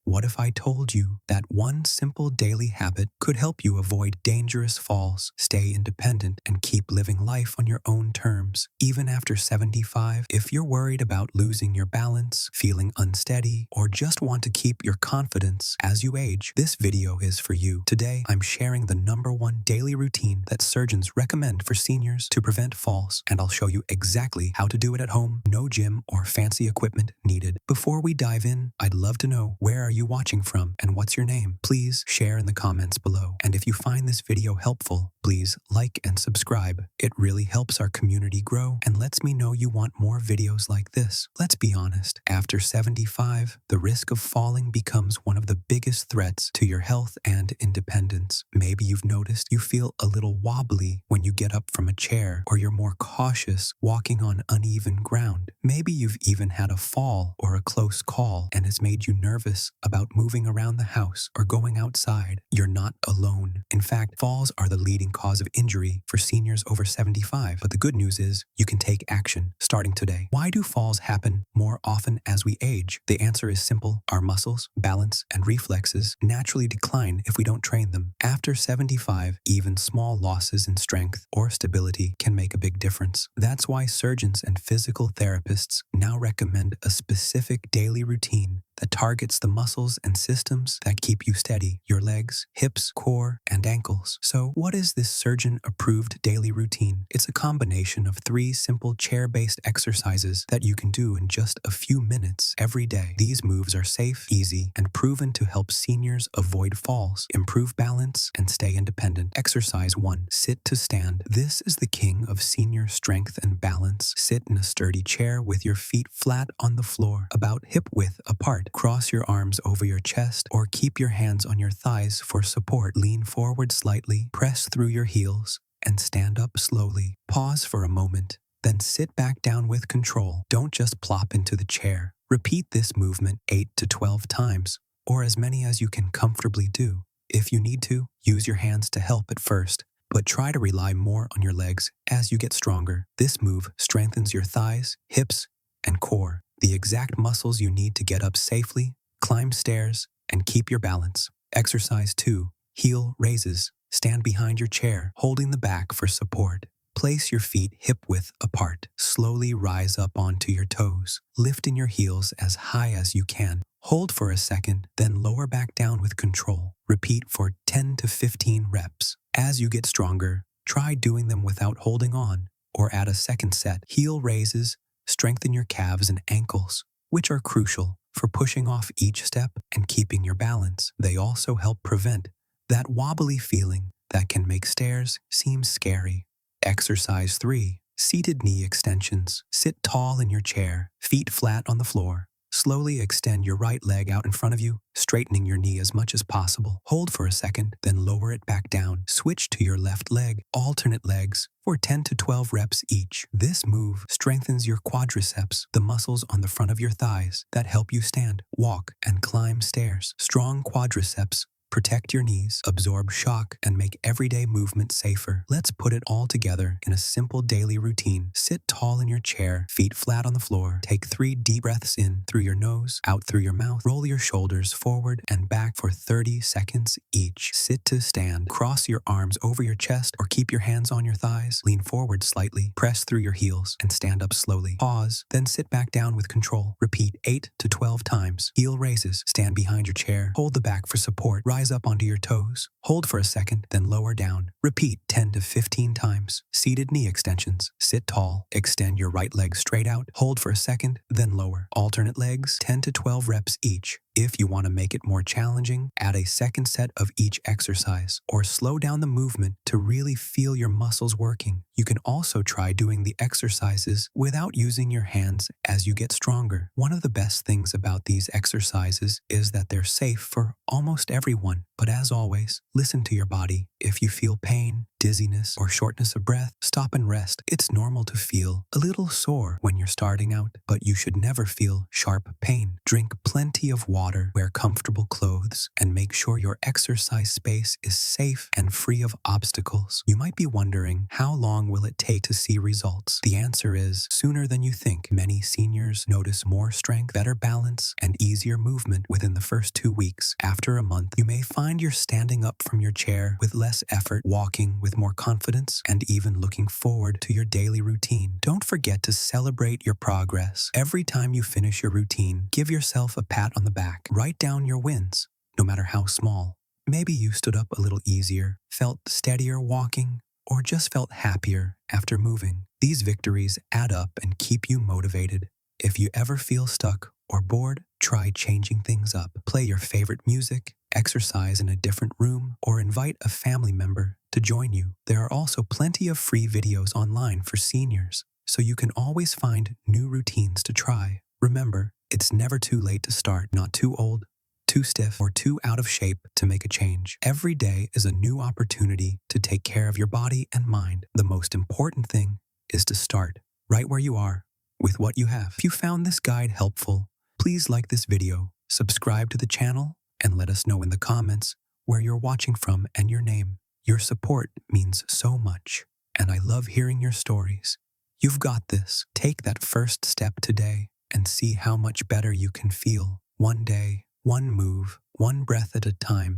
What if I told you that one simple daily habit could help you avoid dangerous falls, stay independent, and keep living life on your own terms, even after 75? If you're worried about losing your balance, feeling unsteady, or just want to keep your confidence as you age, this video is for you. Today, I'm sharing the #1 daily routine that surgeons recommend for seniors to prevent falls, and I'll show you exactly how to do it at home. No gym or fancy equipment needed. Before we dive in, I'd love to know, where are you watching from and what's your name? Please share in the comments below. And if you find this video helpful, please like and subscribe. It really helps our community grow and lets me know you want more videos like this. Let's be honest, after 75, the risk of falling becomes one of the biggest threats to your health and independence. Maybe you've noticed you feel a little wobbly when you get up from a chair, or you're more cautious walking on uneven ground. Maybe you've even had a fall or a close call and it's made you nervous about moving around the house or going outside. You're not alone. In fact, falls are the leading cause of injury for seniors over 75. But the good news is you can take action starting today. Why do falls happen more often as we age? The answer is simple. Our muscles, balance, and reflexes naturally decline if we don't train them. After 75, even small losses in strength or stability can make a big difference. That's why surgeons and physical therapists now recommend a specific daily routine that targets the muscles and systems that keep you steady: your legs, hips, core, and ankles. So what is this surgeon-approved daily routine? It's a combination of 3 simple chair-based exercises that you can do in just a few minutes every day. These moves are safe, easy, and proven to help seniors avoid falls, improve balance, and stay independent. Exercise 1. Sit to stand. This is the king of senior strength and balance. Sit in a sturdy chair with your feet flat on the floor, about hip-width apart. Cross your arms over your chest or keep your hands on your thighs for support. Lean forward slightly, press through your heels, and stand up slowly. Pause for a moment, then sit back down with control. Don't just plop into the chair. Repeat this movement 8 to 12 times, or as many as you can comfortably do. If you need to, use your hands to help at first, but try to rely more on your legs as you get stronger. This move strengthens your thighs, hips, and core, the exact muscles you need to get up safely, climb stairs, and keep your balance. Exercise 2. Heel raises. Stand behind your chair, holding the back for support. Place your feet hip-width apart. Slowly rise up onto your toes, lifting your heels as high as you can. Hold for a second, then lower back down with control. Repeat for 10 to 15 reps. As you get stronger, try doing them without holding on, or add a second set. Heel raises strengthen your calves and ankles, which are crucial for pushing off each step and keeping your balance. They also help prevent that wobbly feeling that can make stairs seem scary. Exercise 3. Seated knee extensions. Sit tall in your chair, feet flat on the floor. Slowly extend your right leg out in front of you, straightening your knee as much as possible. Hold for a second, then lower it back down. Switch to your left leg, alternate legs, for 10 to 12 reps each. This move strengthens your quadriceps, the muscles on the front of your thighs that help you stand, walk, and climb stairs. Strong quadriceps protect your knees, absorb shock, and make everyday movement safer. Let's put it all together in a simple daily routine. Sit tall in your chair, feet flat on the floor. Take 3 deep breaths in through your nose, out through your mouth. Roll your shoulders forward and back for 30 seconds each. Sit to stand. Cross your arms over your chest or keep your hands on your thighs. Lean forward slightly. Press through your heels and stand up slowly. Pause, then sit back down with control. Repeat 8 to 12 times. Heel raises. Stand behind your chair. Hold the back for support. Rise up onto your toes. Hold for a second, then lower down. Repeat 10 to 15 times. Seated knee extensions. Sit tall. Extend your right leg straight out. Hold for a second, then lower. Alternate legs, 10 to 12 reps each. If you want to make it more challenging, add a second set of each exercise, or slow down the movement to really feel your muscles working. You can also try doing the exercises without using your hands as you get stronger. One of the best things about these exercises is that they're safe for almost everyone. But as always, listen to your body. If you feel pain, dizziness, or shortness of breath, stop and rest. It's normal to feel a little sore when you're starting out, but you should never feel sharp pain. Drink plenty of water, wear comfortable clothes, and make sure your exercise space is safe and free of obstacles. You might be wondering, how long will it take to see results? The answer is sooner than you think. Many seniors notice more strength, better balance, and easier movement within the first 2 weeks. After a month, you may find you're standing up from your chair with less effort, walking with more confidence, and even looking forward to your daily routine. Don't forget to celebrate your progress. Every time you finish your routine, give yourself a pat on the back. Write down your wins, no matter how small. Maybe you stood up a little easier, felt steadier walking, or just felt happier after moving. These victories add up and keep you motivated. If you ever feel stuck or bored, try changing things up. Play your favorite music, exercise in a different room, or invite a family member to join you. There are also plenty of free videos online for seniors, so you can always find new routines to try. Remember, it's never too late to start, not too old, too stiff, or too out of shape to make a change. Every day is a new opportunity to take care of your body and mind. The most important thing is to start right where you are with what you have. If you found this guide helpful, please like this video, subscribe to the channel, and let us know in the comments where you're watching from and your name. Your support means so much, and I love hearing your stories. You've got this. Take that first step today and see how much better you can feel. One day, one move, one breath at a time.